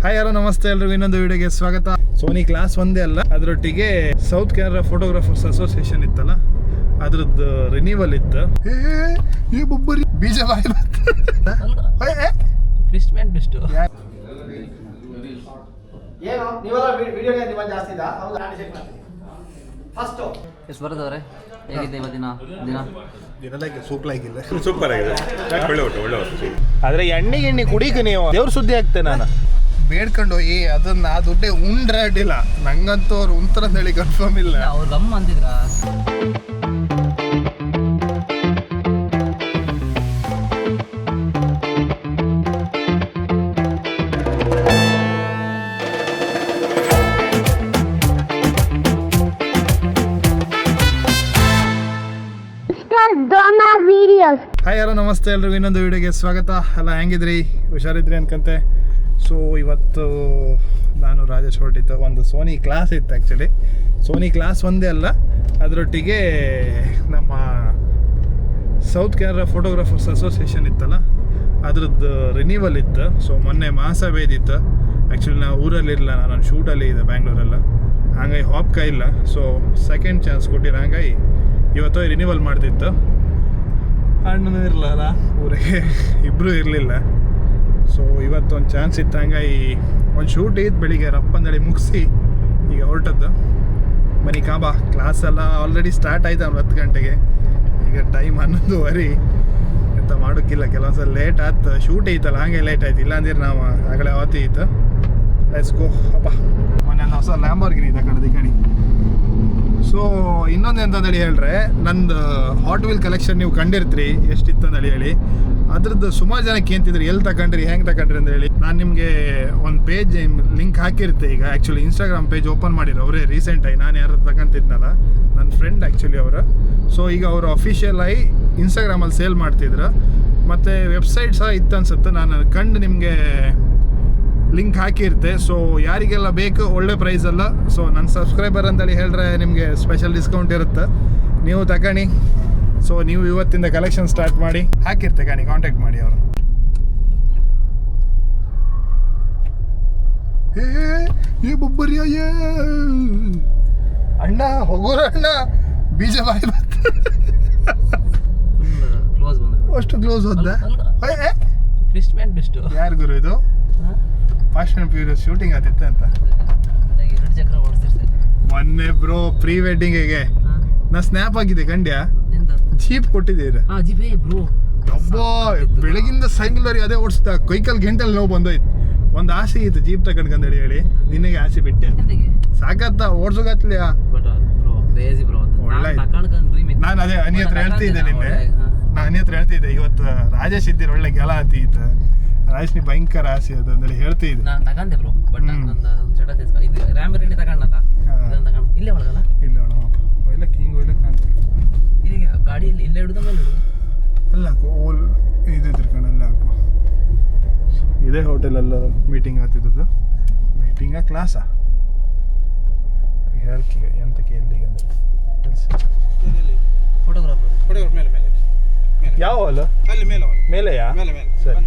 Hi hello ನಮಸ್ತೆ ಎಲ್ರಿಗೂ ಇನ್ನೊಂದು ವಿಡಿಯೋಗೆ ಸ್ವಾಗತ. ಸೋನಿ ಕ್ಲಾಸ್ ಒಂದೇ ಅಲ್ಲ, ಅದರೊಟ್ಟಿಗೆ ಸೌತ್ ಕೇರಳ ಫೋಟೋಗ್ರಾಫರ್ಸ್ ಅಸೋಸಿಯೇಷನ್ ಇತ್ತಲ್ಲ, ಅದ್ರದ್ದು ರಿನ್ಯೂವಲ್ ಇತ್ತು. ಬೀಜ ಸೂಪರ್ ಆಗಿದೆ. ಆದ್ರೆ ಎಣ್ಣೆ ಕುಡಿಕ ನೀವು ದೇವ್ರ ಸುದ್ದಿ ಆಗ್ತೇನೆ ನಾನು ಬೇಡ್ಕೊಂಡು ಹೋಗಿ ಅದನ್ನ ಆ ದುಡ್ಡೇ ಉಂಡ್ರೆ ಅಡ್ಡಿಲ್ಲ. ನಂಗಂತೂ ಅವ್ರು ಉಂತರ ಹೇಳಿ ಕನ್ಫರ್ಮ್ ಇಲ್ಲ. ಅವ್ರು ಗಮ್ ಅಂದಿದ್ರ ಹಾಯ್ ಹಲೋ ನಮಸ್ತೆ ಎಲ್ರಿಗೂ ಇನ್ನೊಂದು ವಿಡಿಯೋಗೆ ಸ್ವಾಗತ. ಎಲ್ಲ ಹೆಂಗಿದ್ರಿ? ಹುಷಾರಿದ್ರಿ ಅನ್ಕಂತೆ. ಸೊ ಇವತ್ತು ನಾನು ರಾಜೇಶ್ ಹೊರಟಿದ್ದು ಒಂದು ಸೋನಿ ಕ್ಲಾಸ್ ಇತ್ತು. ಆ್ಯಕ್ಚುಲಿ ಸೋನಿ ಕ್ಲಾಸ್ ಒಂದೇ ಅಲ್ಲ, ಅದರೊಟ್ಟಿಗೆ ನಮ್ಮ ಸೌತ್ ಕೇರಳ ಫೋಟೋಗ್ರಾಫರ್ಸ್ ಅಸೋಸಿಯೇಷನ್ ಇತ್ತಲ್ಲ, ಅದ್ರದ್ದು ರಿನ್ಯೂವಲ್ ಇತ್ತು. ಸೊ ಮೊನ್ನೆ ಮಹಾಸಭೆ ಇದ್ದಿತ್ತು. ಆ್ಯಕ್ಚುಲಿ ನಾವು ಊರಲ್ಲಿರಲಿಲ್ಲ, ನಾನು ಶೂಟಲ್ಲಿ ಇದೆ ಬ್ಯಾಂಗ್ಳೂರೆಲ್ಲ, ಹಾಗಾಗಿ ಹಾಪ್ಕ ಇಲ್ಲ. ಸೊ ಸೆಕೆಂಡ್ ಚಾನ್ಸ್ ಕೊಟ್ಟಿರ, ಹಾಗಾಗಿ ಇವತ್ತು ರಿನ್ಯೂವಲ್ ಮಾಡ್ತಿತ್ತು. ಅಣ್ಣನೂ ಇರಲಿಲ್ಲ ಊರಿಗೆ, ಇಬ್ಬರೂ ಇರಲಿಲ್ಲ. ಸೊ ಇವತ್ತೊಂದು ಚಾನ್ಸ್ ಇತ್ತು, ಹಂಗಾಗಿ ಒಂದು ಶೂಟ್ ಇತ್ತು ಬೆಳಿಗ್ಗೆ ರಪ್ಪಂದೇಳಿ ಮುಗಿಸಿ ಈಗ ಹೊರಟದ್ದು. ಬನ್ನಿ ಕಾಬಾ. ಕ್ಲಾಸೆಲ್ಲ ಆಲ್ರೆಡಿ ಸ್ಟಾರ್ಟ್ ಆಯ್ತು 10 ಗಂಟೆಗೆ. ಈಗ ಟೈಮ್ 11:15. ಎಂತ ಮಾಡೋಕ್ಕಿಲ್ಲ, ಕೆಲವೊಂದ್ಸಲ ಲೇಟ್ ಆಯ್ತು. ಶೂಟ್ ಐತಲ್ಲ ಹಾಗೆ ಲೇಟ್ ಆಯ್ತು, ಇಲ್ಲಾಂದ್ರೆ ನಾವು ಆಗಲೇ ಅವತ್ತಿ ಇತ್ತು. ಲೆಟ್ಸ್ ಗೋ ಅಪ್ಪ. ಮೊನ್ನೆ ಒಂದು ಹೊಸ ಲ್ಯಾಂಬೋರ್ಗಿನಿ ಇದೆ ಕಡೆ ಕಣಿ. ಸೊ ಇನ್ನೊಂದು ಎಂತಂದೇಳಿ ಹೇಳ್ರೆ, ನಂದು ಹಾಟ್ ವೀಲ್ ಕಲೆಕ್ಷನ್ ನೀವು ಕಂಡಿರ್ತೀರಿ ಎಷ್ಟಿತ್ತು ಅಂತೇಳಿ ಹೇಳಿ. ಅದ್ರದ್ದು ಸುಮಾರು ಜನಕ್ಕೆ ಏಂತಿದ್ರಿ, ಎಲ್ಲಿ ತಗೊಂಡ್ರಿ, ಹೆಂಗೆ ತಗೊಂಡ್ರಿ ಅಂತ ಹೇಳಿ. ನಾನು ನಿಮಗೆ ಒಂದು ಪೇಜ್ ಲಿಂಕ್ ಹಾಕಿರುತ್ತೆ. ಈಗ ಆ್ಯಕ್ಚುಲಿ ಇನ್ಸ್ಟಾಗ್ರಾಮ್ ಪೇಜ್ ಓಪನ್ ಮಾಡಿರೋ ಅವರೇ ರೀಸೆಂಟಾಗಿ. ನಾನು ಯಾರು ತಗೊಂತಿದ್ನಲ್ಲ, ನನ್ನ ಫ್ರೆಂಡ್ ಆ್ಯಕ್ಚುಲಿ ಅವರು. ಸೊ ಈಗ ಅವರು ಅಫಿಷಿಯಲ್ ಆಗಿ ಇನ್ಸ್ಟಾಗ್ರಾಮಲ್ಲಿ ಸೇಲ್ ಮಾಡ್ತಿದ್ರು, ಮತ್ತು ವೆಬ್ಸೈಟ್ ಸಹ ಇತ್ತು ಅನ್ಸುತ್ತೆ. ನಾನು ಕಂಡು ನಿಮಗೆ ಲಿಂಕ್ ಹಾಕಿರುತ್ತೆ. ಸೊ ಯಾರಿಗೆಲ್ಲ ಬೇಕು ಒಳ್ಳೆ ಪ್ರೈಸಲ್ಲ. ಸೊ ನನ್ನ ಸಬ್ಸ್ಕ್ರೈಬರ್ ಅಂತೇಳಿ ಹೇಳಿದ್ರೆ ನಿಮಗೆ ಸ್ಪೆಷಲ್ ಡಿಸ್ಕೌಂಟ್ ಇರುತ್ತೆ, ನೀವು ತಗೊಳ್ಳಿ. ಸೊ ನೀವು ಇವತ್ತಿಂದ ಕಲೆಕ್ಷನ್ ಸ್ಟಾರ್ಟ್ ಮಾಡಿ, ಹಾಕಿರ್ತೆ ಕಾಣಿ, ಕಾಂಟ್ಯಾಕ್ಟ್ ಮಾಡಿ ಅವರು. ಏ ಬೊಬ್ಬರಿಯ ಅಣ್ಣ ಹೋಗೋರ ಅಣ್ಣ, ಬೀಜ ಬಾಯಿ ಅಷ್ಟು ಕ್ಲೋಸ್ ಹೋದ. ಯಾರು ಗುರು ಇದು? ಫಾಸ್ಟ್ ಆ್ಯಂಡ್ ಫ್ಯೂರಿಯಸ್ ಶೂಟಿಂಗ್ ಆತಿತ್ತು ಅಂತ ಮೊನ್ನೆ ಬ್ರೋ. ಪ್ರೀ ವೆಡ್ಡಿಂಗಿಗೆ ನಾ ಸ್ನ್ಯಾಪ್ ಆಗಿದೆ ಕಂಡ್ಯಾ? ಜೀಪ್ ಕೊಟ್ಟಿದ್ದೀರ ಒಬ್ಬ ಬೆಳಗಿಂದ ಸಾಯಂಕಾಲವರೆಗೆ ಅದೇ ಓಡಿಸ್ತಾ. ಕೈಕಲ್ ಗಂಟೆಲ್ಲಿ ನೋವು ಬಂದೋಯ್ತು. ಒಂದು ಆಸೆ ಇತ್ತು ಜೀಪ್ ತಗೊಂಡ್ಕಂದೇಳಿ ಹೇಳಿ, ನಿನಗೆ ಆಸೆ ಬಿಟ್ಟೆ. ಸಾಕತ್ತ ಓಡ್ಸೋಗತ್ಲಿಯಾ? ಒಳ್ಳೆ. ನಾನು ಅದೇ ಅನಿ ಹತ್ರ ಹೇಳ್ತಿದ್ದೆ ನಿನ್ನೆ, ನಾನು ಅನಿ ಹತ್ರ ಹೇಳ್ತಿದ್ದೆ ಇವತ್ತು ರಾಜೇಶ್ ಇದ್ದೀರ ಒಳ್ಳೆ ಗೆಲ ಆತೀತ. ರಾಜೇಶ್ ನೀ ಭಯಂಕರ ಆಸೆ ಅದು ಅಂತೇಳಿ ಹೇಳ್ತಿದ್ದೆ. ನಾನು ತಗೊಂಡೆ ಬ್ರೋ, ಬಟ್ ಇದು ರ್ಯಾಂಬರಿನಿ ತಗೊಂಡಲ್ಲ, ಇಲ್ಲೇ ಒಳಗಲ್ಲ, ಇಲ್ಲ ಒಯ್ಲಕ್ಕೆ ಹಿಂಗೆ ಒಯ್ಲಕ್ಕೆ ನಾನು ಈಗ ಗಾಡಿಯಲ್ಲಿ ಇಲ್ಲೇ ಹಿಡಿದ ಮೇಲೆ ಹಿಡಿದು ಅಲ್ಲ ಓಲ್ ಇದ್ರ ಕಣಲ್ಲ ಹಾಕು. ಇದೇ ಹೋಟೆಲಲ್ಲ ಮೀಟಿಂಗ್ ಆಗ್ತಿದ್ದದ್ದು. ಮೀಟಿಂಗಾ ಕ್ಲಾಸಾ ಹೇಳ್ಕೀಗ ಎಂತಕ್ಕೆ ಎಲ್ಲಿಗೆ ಅಂದ್ರೆ ಕೆಲಸ. ಫೋಟೋಗ್ರಾಫರ್ ಮೇಲೆ ಯಾವ ಹಾಲು? ಅಲ್ಲಿ ಮೇಲೆಯಾ? ಸರಿ.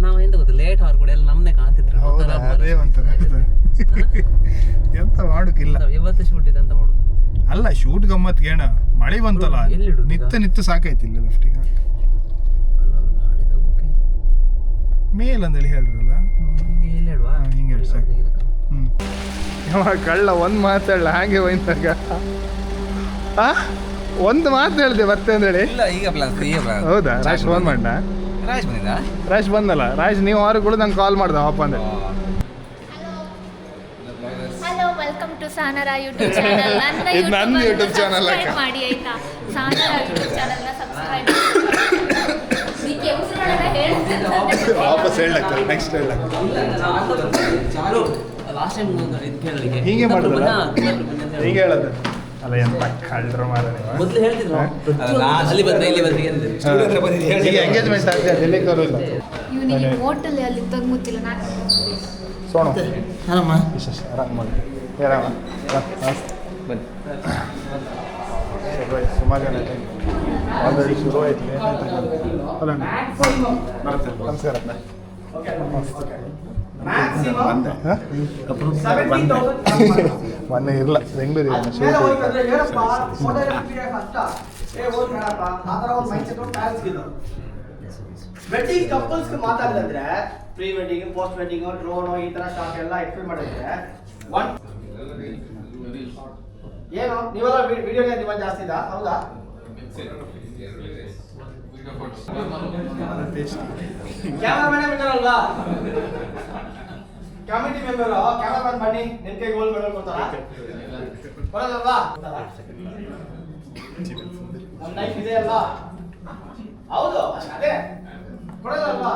ನಾವು ಎಂತ ಗೊತ್ತು, ಲೇಟ್ ಅವ್ರು ಕೂಡ ಎಲ್ಲ ನಮ್ಮನ್ನೇ ಕಾಣ್ತಿದ್ರು. ಹೌದಾ? ಅದೇ ಒಂಥರ ಎಂತ ಮಾಡೋಕ್ಕಿಲ್ಲ. ಇವತ್ತು ಶೂಟ್ ಇದೆ ಅಂತ ಮಾಡೋದು ಅಲ್ಲ, ಶೂಟ್ ಗಮ್ಮತ್ ಗೇಣ. ಮಳೆ ಬಂತಲ್ಲ, ನಿತ್ತು ಸಾಕೈತಿ ಇಲ್ಲ ಲೆಫ್ಟಿಗೆ ಮೇಲಂದೇಳಿ ಹೇಳ್ರಲ್ಲ, ಹಿಂಗೆ ಹೇಳಿ ಸಾಕು. ಕಳ್ಳ ಒಂದು ಮಾತಾಡಲ್ಲ ಹಾಗೆ ಒಯ್ದಾಗ. ಒಂದು ಮಾತು ಹೇಳ್ದೆ ಬರ್ತೆ ಅಂದೇಳಿ. ಹೌದಾ? ರಾಜ್ ಫೋನ್ ಮಾಡ. ರಾಜ್ ಬಂದಲ್ಲ. ರಾಜ್ ನೀವು ಅವ್ರುಗಳು ನಂಗೆ ಕಾಲ್ ಮಾಡ್ದೆ ಅಪ್ಪ ಅಂದ್ರೆ. Hello, welcome to Sanara YouTube channel. ನನ್ನ ಯೂಟ್ಯೂಬ್ ಚಾನಲ್ ಮಾಡಿ ಆಯ್ತಾ? ಸಾನರಾ ಯೂಟ್ಯೂಬ್ ಚಾನಲ್ನ ಸಬ್ಸ್ಕ್ರೈಬ್ ವಾಪಸ್ ಹೇಳಕ್ಕ, ನೆಕ್ಸ್ಟ್ ಹೇಳಕ್ಕ. ಹೀಗೆ ಮಾಡಿದ್ರಲ್ಲ, ಹೀಗೆ ಹೇಳೋದು ಅಲ್ಲ. ಎಂತ ಕಳ್ಳರು ಮಾರ. ಮೊದಲು ಹೇಳ್ತಿದ್ರು ಅಲ್ಲಿ ಬಂದ್ರೆ ಇಲ್ಲಿ ಬಂದ್ರೆ ಈಗ ಎಂಗೇಜ್ಮೆಂಟ್ ಆಗ್ತದೆ, ಎಲ್ಲಿ ಕರೋಲ್ಲ. ಇವನಿಗೆ ಹೋಟೆಲ್ ಅಲ್ಲಿ ತಗ್ಗುತ್ತಿಲ್ಲ. ನಾನು ಸೋಣ ಆರಾಮ ವಿಶೇಷ ಆರಾಮ ಮಾಡಿ ಆರಾಮ ಬನ್ನಿ. ಸುಮಾರು ಜನ ಆಲ್ರೆಡಿ ಶುರು ಆಯ್ತು. ಅಲ್ಲ ಬರುತ್ತೆ. ನಮಸ್ಕಾರ. ಮೊನ್ನೆ ಇರಲ್ಲ ಬೆಂಗಳೂರಿಗೆ ವೆಡ್ಡಿಂಗ್ ಕಪಲ್ಸ್ ಮಾತಾಡಿದ್ರೆ pre wedding post wedding drone ಈ ತರ ಶಾರ್ಟ್ ಎಲ್ಲ ಎಕ್ಸ್ಪ್ಲೇನ್ ಮಾಡಿದ್ರೆ ಏನು ನೀವೆಲ್ಲ ವಿಡಿಯೋಗೆ ಡಿಮಾಂಡ್ ಜಾಸ್ತಿ ಇದಾ ಹೌದಾ ಕ್ಯಾಮರಾಮನ್ ಇದ್ದಾರಲ್ವಾ ಕಮಿಟಿ ಮೆಂಬರ್ ಕ್ಯಾಮರಾಮನ್ ಬನ್ನಿ ನಿಮ್ ಕೈ ಗೋಲ್ ಮೆಡಲ್ ಕೊಡ್ತಾರಾ ಕೊಡಲ್ವಾ ನಮ್ಮ ಲೈಫ್ ಇದೆ ಅಲ್ವಾ ಹೌದು ಅದೇ ಕೊಡಲ್ವಾ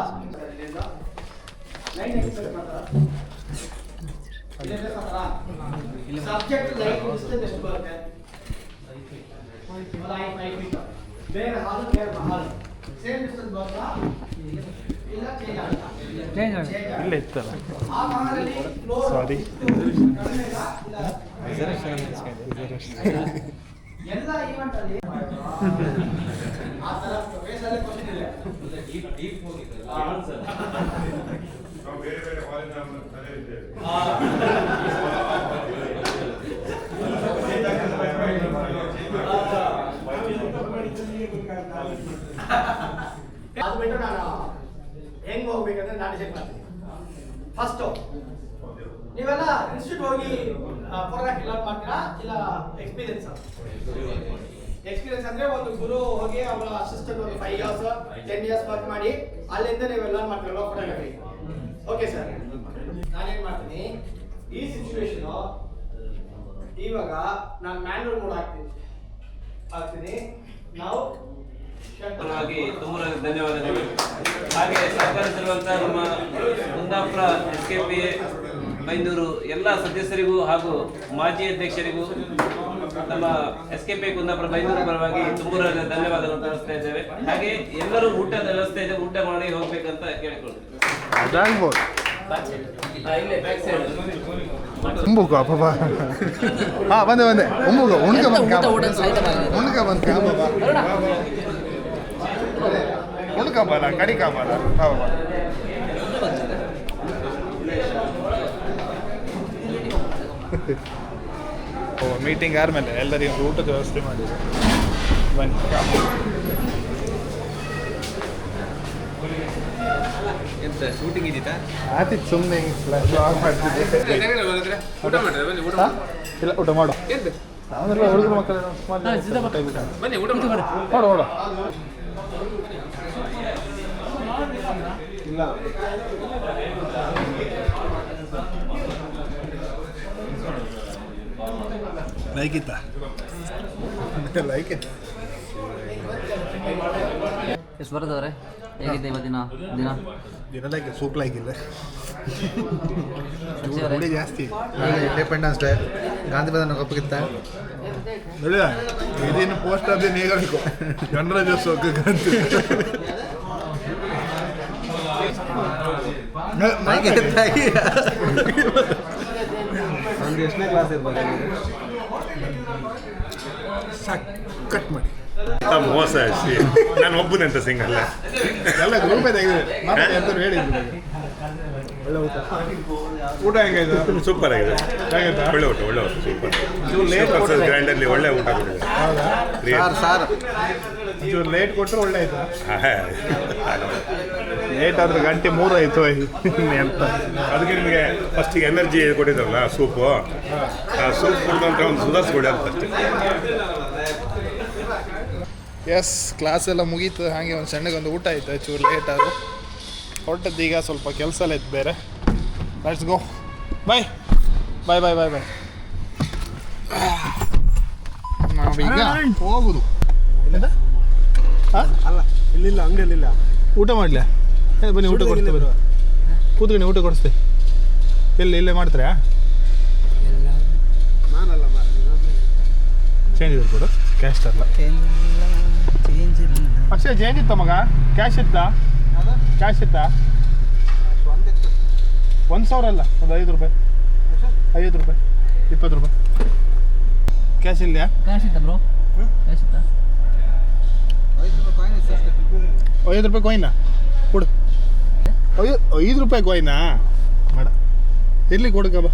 ಲೈನ್ ಎಕ್ಸ್ಪೆಕ್ಟ್ ಮಾಡ್ತಾರಾ ಸಬ್ಜೆಕ್ಟ್ ಲೈನ್ ಡಿಸ್ಟೆನ್ಸ್ ಎಷ್ಟು ಬರುತ್ತೆ ಬೇರೆ ಹಾಲು ಬೇರೆ ಹಾಲು ಸೇಮ್ ಡಿಸ್ಟೆನ್ಸ್ ಬರುತ್ತಾ ಇಲ್ಲ ಚೇಂಜ್ ಆಗುತ್ತಾ ಇಲ್ಲ ಇತ್ತಲ್ಲ ಆ ಮಹಾಲಲ್ಲಿ ಫ್ಲೋರ್ ಸಾರಿ ಎಲ್ಲ ಈವೆಂಟ್ ಅಲ್ಲಿ ಆ ತರ ವೇಸಲ್ಲಿ ಕ್ವೆಶ್ಚನ್ ಇದೆ ಡೀಪ್ ಹೋಗಿದೆ ಆನ್ಸರ್ ನಾವು ಬೇರೆ ಬೇರೆ ಕಾಲೇಜ್ ನಮ್ಮ ತಲೆ ಇದೆ ಅದು ಬಿಟ್ಟು ನಾನು ಹೆಂಗ್ ಹೋಗ್ಬೇಕಂದ್ರೆ ನಾನು ಚೆಕ್ ಮಾಡ್ತೀನಿ ಫಸ್ಟ್ ನೀವೆಲ್ಲ ಇನ್ಸ್ಟಿಟ್ಯೂಟ್ ಹೋಗಿ ಫೋಟೋಗ್ರಾಫಿ ಲರ್ನ್ ಮಾಡ್ತೀರಾ ಇಲ್ಲ ಎಕ್ಸ್ಪೀರಿಯನ್ಸ್ ಅಂದ್ರೆ ಒಂದು ಗುರು ಹೋಗಿ ಅವರ ಅಸಿಸ್ಟೆಂಟ್ ಒಂದು 5 ಇಯರ್ಸ್ 10 ಇಯರ್ಸ್ ವರ್ಕ್ ಮಾಡಿ ಅಲ್ಲಿಂದ ನೀವು ಲರ್ನ್ ಮಾಡ್ತೀರಲ್ಲ ಫೋಟೋಗ್ರಫಿ ಓಕೆ ಸರ್ ನಾನೇನ್ ಮಾಡ್ತೀನಿ ಈ ಸಿಚುವೇಶನ್ ಇವಾಗ ನಾನು ಮ್ಯಾನ್ಯುವಲ್ ಮೋಡ್ ಹಾಕ್ತೀನಿ ನಾವು ಹಾಗೆ ತುಂಬ ಧನ್ಯವಾದಗಳು. ಹಾಗೆ ಸಹಕರಿಸಿರುವಂತಹ ನಮ್ಮ ಕುಂದಾಪುರ SKP ಬೈಂದೂರು ಎಲ್ಲ ಸದಸ್ಯರಿಗೂ ಹಾಗೂ ಮಾಜಿ ಅಧ್ಯಕ್ಷರಿಗೂ ನಮ್ಮ SKP ಕುಂದಾಪುರ ಬೈಂದೂರು ಪರವಾಗಿ ತುಂಬ ಧನ್ಯವಾದಗಳು ತಿಳಿಸ್ತಾ ಇದ್ದೇವೆ. ಹಾಗೆ ಎಲ್ಲರೂ ಊಟದ ವ್ಯವಸ್ಥೆ ಇದೆ, ಊಟ ಮಾಡಿ ಹೋಗ್ಬೇಕಂತ ಕೇಳಿಕೊಳ್ತೀವಿ. ಇಲ್ಲೇ ಬ್ಯಾಕ್ ಸೈಡ್ ಉಂಬುಕ ಪಾಪ ಹಾ ಬಂದೆ ಉಂಬುಕ ಉಣ್ಕ ಬಂದ ಉಣ್ಕ ಬರ ಕಡಿಕ ಬರ ಓ ಮೀಟಿಂಗ್ ಆದ್ಮೇಲೆ ಎಲ್ಲರಿಗೂ ಊಟದ ವ್ಯವಸ್ಥೆ ಮಾಡಿದ್ರು ಬನ್ನಿ ಎಂತ ಶೂಟಿಂಗ್ ಇದೀತಾ ಆತಿತ್ತು ಸುಮ್ಮನೆ ಮಾಡ್ತಿದ್ದೆ ಇಲ್ಲ ಊಟ ಮಾಡು ನಾವೆಲ್ಲ ಹುಡುಗರು ಮಕ್ಕಳು ಬನ್ನಿ ಊಟ ಮಾಡಿ ಮಾಡು ಮಾಡು ಇಲ್ಲ ಲೈಕ್ ಇತ್ತ ಲೈಕ್ ಇತ್ತು ಸ್ವರದವರೇ ಹೇಗಿದೆ ಇವತ್ತಿನ ದಿನ? ದಿನ ಲೈಕ್ ಸೂಪ್ ಲೈಕ್ ಇಲ್ಲ ಸಚಿವರೇ ಹುಡಿ ಜಾಸ್ತಿ ಇಂಡಿಪೆಂಡೆನ್ಸ್ ಡೇ ಗಾಂಧಿ ಭವನ ಕಪ್ಪಗಿತ್ತ ನೋಡಿ ಇದೇನು ಪೋಸ್ಟ್ ಅದೇನು ಹೇಳಬೇಕು ಗಣರಾಜ್ಯೋತ್ಸವಕ್ಕೆ ಒಂದು ಎಷ್ಟನೇ ಕ್ಲಾಸ್ ಇರ್ಬೋದು ಕಟ್ ಮಾಡಿ ಮೋಸ ನಾನು ಒಬ್ಬನಂತ ಸಿಂಗಲ್ಲ ಎಲ್ಲ ಗ್ರೂಪೇ ತೆಗೆದಿದೆ ಮತ್ತೆ ಅಂತ ಹೇಳಿದ್ರು ಒಳ್ಳೆ ಊಟ ಊಟ ಹೆಂಗಾಯ್ತು ಸೂಪರ್ ಆಗಿದೆ ಹೇಗಾಯ್ತಾ ಒಳ್ಳೆ ಊಟ ಸೂಪರ್ ಲೇಟ್ ಗ್ರ್ಯಾಂಡಲ್ಲಿ ಒಳ್ಳೆ ಊಟ ಕೊಟ್ಟಿದೆ ಹೌದಾ ಸಾರು ಒಂಚೂರು ಲೇಟ್ ಕೊಟ್ಟರು ಒಳ್ಳೆ ಆಯ್ತಾ ಲೇಟ್ ಆದ್ರೆ ಗಂಟೆ 3 ಆಯ್ತು ಅಂತ ಅದಕ್ಕೆ ನಿಮಗೆ ಫಸ್ಟಿಗೆ ಎನರ್ಜಿ ಕೊಟ್ಟಿದ್ರಲ್ಲ ಸೂಪು ಆ ಸೂಪ್ ಕುಡಿದಂತ ಒಂದು ಸುಧಾರಿಸ್ಕೊಡಿ ಅಂತ ಅಷ್ಟೇ. ಎಸ್ ಕ್ಲಾಸ್ ಎಲ್ಲ ಮುಗೀತು ಹಾಗೆ ಒಂದು ಸಣ್ಣಗೊಂದು ಊಟ ಆಯ್ತು ಚೂರು ಲೇಟ್ ಆದರೂ ಹೊರಟದ್ದು ಈಗ ಸ್ವಲ್ಪ ಕೆಲಸ ಎಲ್ಲ ಇತ್ತು ಬೇರೆ ಲೆಟ್ಸ್ ಗೋ ಬಾಯ್ ಬಾಯ್ ಬಾಯ್ ಬಾಯ್ ಬಾಯ್ ನಾವೀಗ ಹೋಗುದು ಅಲ್ಲ ಇಲ್ಲಿಲ್ಲ ಅಂಗಡಿಯಲ್ಲಿಲ್ಲ ಊಟ ಮಾಡಲ ಬನ್ನಿ ಊಟ ಕೊಡಿಸ್ತೇವೆ ಬರುವ ಕೂತ್ಕೊಂಡು ಊಟ ಕೊಡಿಸ್ತೇ ಇಲ್ಲೇ ಮಾಡ್ತೀರಾ ನಾನಲ್ಲ ಚೇಂಜ್ ಇದೆ ಕೊಡು ಕ್ಯಾಶ್ ತರಲ್ಲ ಅಕ್ಷಯ ಚೇಂಜ್ ಇತ್ತ ಮಗ ಕ್ಯಾಶ್ ಇತ್ತಾ ಕ್ಯಾಶ್ ಇತ್ತಾ 1,000 ಅಲ್ಲ ಒಂದು 5 ರೂಪಾಯಿ 50 ರೂಪಾಯಿ 20 ರೂಪಾಯಿ ಕ್ಯಾಶ್ ಇಲ್ಲ ಕ್ಯಾಶ್ ಇತ್ತ ಬ್ರೋ? ಕ್ಯಾಶ್ ಇತ್ತ? 5 ರೂಪಾಯಿ ಕಾಯಿನ ಕೊಡು ₹5 ಕಾಯಿನಾ ಬೇಡ ಇರ್ಲಿ ಕೊಡಕ ಬಾ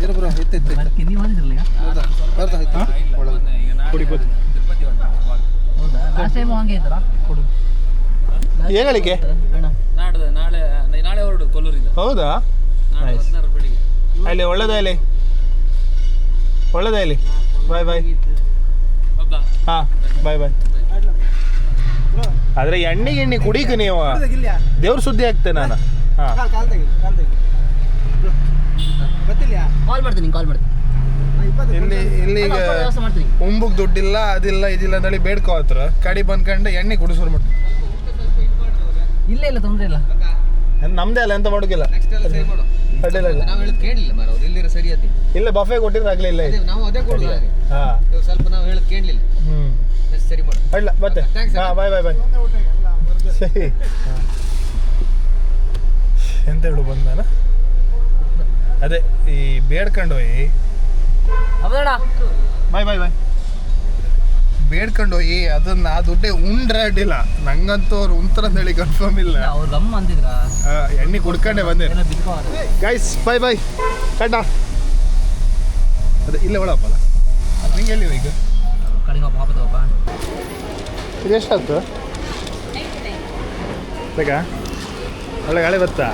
ಇರು ಬ್ರೋ ಇತ್ತು ಕೊಡಿ ಕೊಡಿ ಕೊಡು ಏಗಳಿಗೆ ನಾಳೆ ಹೊರಡು ಕೊಲ್ಲೂರಿಂದ ಹೌದಾ ಬೆಳಿಗ್ಗೆ ಅಲ್ಲಿ ಒಳ್ಳೆದಾಗಲಿ ಒಳ್ಳೆದಾಗಲಿ ಬಾಯ್ ಬಾಯ್ ಹಾಂ ಬಾಯ್ ಬಾಯ್ ಆದರೆ ಎಣ್ಣೆ ಕುಡೀಕ ನೀವು ದೇವ್ರ ಸುದ್ದಿ ಆಗ್ತೆ ನಾನು ಹಾಂ ಕಾಲ್ ಮಾಡ್ತೀನಿ ಇಲ್ಲಿ ಈಗ ಉಂಬುಗ್ ದುಡ್ಡಿಲ್ಲ ಅದಿಲ್ಲ ಇದಿಲ್ಲ ಅಂತೇಳಿ ಬೇಡ್ಕೋ ಹತ್ರ ಕಡಿ ಬಂದ್ಕಂಡು ಎಣ್ಣೆ ಕುಡಿಸೋರು ಮಾಡ್ತೀವಿ ಇಲ್ಲ ತೊಂದರೆ ಇಲ್ಲ ನಮ್ದೇ ಅಲ್ಲ ಎಂತ ಮಾಡೋಕಿಲ್ಲ ಅಡ್ಡಿಲ್ಲ ಇಲ್ಲ ನಾವು ಹೇಳೋದು ಕೇಳಲಿಲ್ಲ ಮಾರ ಅವ್ರು ಇಲ್ಲಿರೋ ಸರಿಯಾತಿ ಇಲ್ಲ ಬಫೆ ಕೊಟ್ಟಿದ್ರೆ ಆಗಲಿಲ್ಲ ನಾವು ಅದೇ ಕೊಡೋದು ಹಾಂ ಸ್ವಲ್ಪ ನಾವು ಹೇಳೋದು ಕೇಳಲಿಲ್ಲ ಸರಿ ಮಾಡು ಅಡ್ಲ ಮತ್ತೆ ಹಾಂ ಬಾಯ್ ಬಾಯ್ ಬಾಯ್ ಸರಿ ಎಂತ ಹೇಳು ಬಂದ ನಾನು ಅದೇ ಈ ಬೇಡ್ಕೊಂಡು ಹೋಗಿ ಹೌದಣ್ಣ ಬಾಯ್ ಬಾಯ್ ಬಾಯ್ ಬೇಡ್ಕೊಂಡು ಹೋಗಿ ಅದನ್ನ ಆ ದುಡ್ಡೇ ಉಂಡ್ರೆ ಅಡ್ಡಿಲ್ಲ ನಂಗಂತೂ ಅವ್ರು ಉಂತರ ಅಂತ ಹೇಳಿ ಕನ್ಫರ್ಮ್ ಇಲ್ಲ ಅವ್ರು ಗಮ್ಮ ಅಂದಿದ್ರ ಎಣ್ಣೆ ಕುಡ್ಕೊಂಡೆ ಬಂದೆ ಏನೋ ಬಿದ್ಕೋ ಗೈಸ್ ಬಾಯ್ ಬಾಯ್ ಕಡ್ಡ ಅದೇ ಇಲ್ಲೇ ಒಳಪ್ಪಲ್ಲ ನಿಂಗೆ ಎಲ್ಲಿ ಈಗ ಕಡಿಮೆ ಪಾಪ ತಗೋಪ್ಪ ಇದು ಎಷ್ಟಾಯ್ತು ಬೇಕಾ ಒಳ್ಳೆ ಗಾಳಿ ಬತ್ತಾ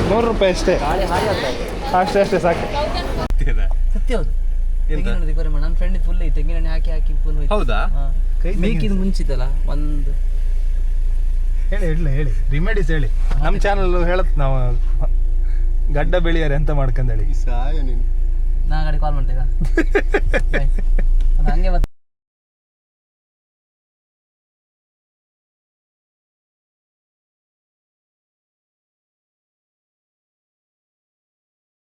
₹100 ಅಷ್ಟೇ ಗಾಳಿ ಹಾರಿ ಆಗ್ತಾ ಅಷ್ಟೇ ಅಷ್ಟೇ ಸಾಕು ಸತ್ಯ ಹೌದು ತೆಂಗಿನ ರಿಕವರಿ ಮಾಡಿ ನನ್ನ ಫ್ರೆಂಡ್ ಫುಲ್ ತೆಂಗಿನ ಎಣ್ಣೆ ಹಾಕಿ ಫುಲ್ ಹೌದಾ ಮೀಕಿದು ಮುಂಚಿತ್ತಲ್ಲ ಒಂದು ಹೇಳಿ ರಿಮೆಡೀಸ್ ಹೇಳಿ ನಮ್ಮ ಚಾನಲ್ ಹೇಳತ್ ನಾವು ಗಡ್ಡ ಬೆಳಿಯಾರೆ ಅಂತ ಮಾಡ್ಕೊಂಡೇಳಿ ನಾ ಗಾಡಿ ಕಾಲ್ ಮಾಡ್ತೇಗ ಹಂಗೆ